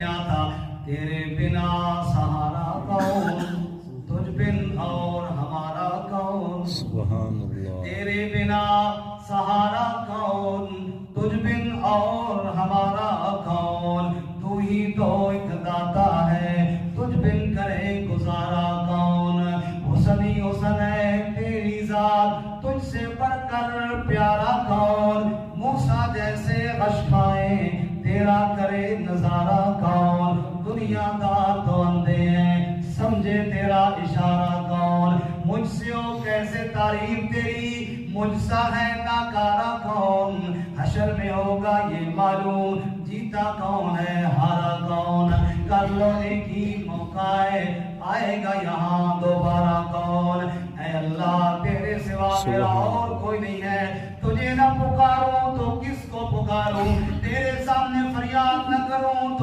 تھا تیرے بنا سہارا کون، تجھ بن اور ہمارا کون، سبحان اللہ، تیرے بنا سہارا کون، تجھ بن اور ہمارا کون، تو ہی تو ایک داتا ہے، تجھ بن کرے گزارا کون، حسن ہی حسن ہے تیری ذات، تجھ سے بڑھ کر پیارا کون، موسیٰ جیسے غش کھائے تیرا کرے نظارہ کون، دنیا دار تو اندھے ہیں سمجھے تیرا اشارہ کون، مجھ سے ہو کیسے تعریف تیری، مجھ سا ہے ناکارہ کون، حشر میں ہوگا یہ معلوم جیتا کون ہے ہارا کون، کر لو ایک ہی موقع ہے آئے گا یہاں دوبارہ کون، اے اللہ تیرے سوا میرا اور کوئی نہیں ہے، تجھے نہ پکاروں تو کس کو پکاروں، تیرے سامنے فریاد نہ کروں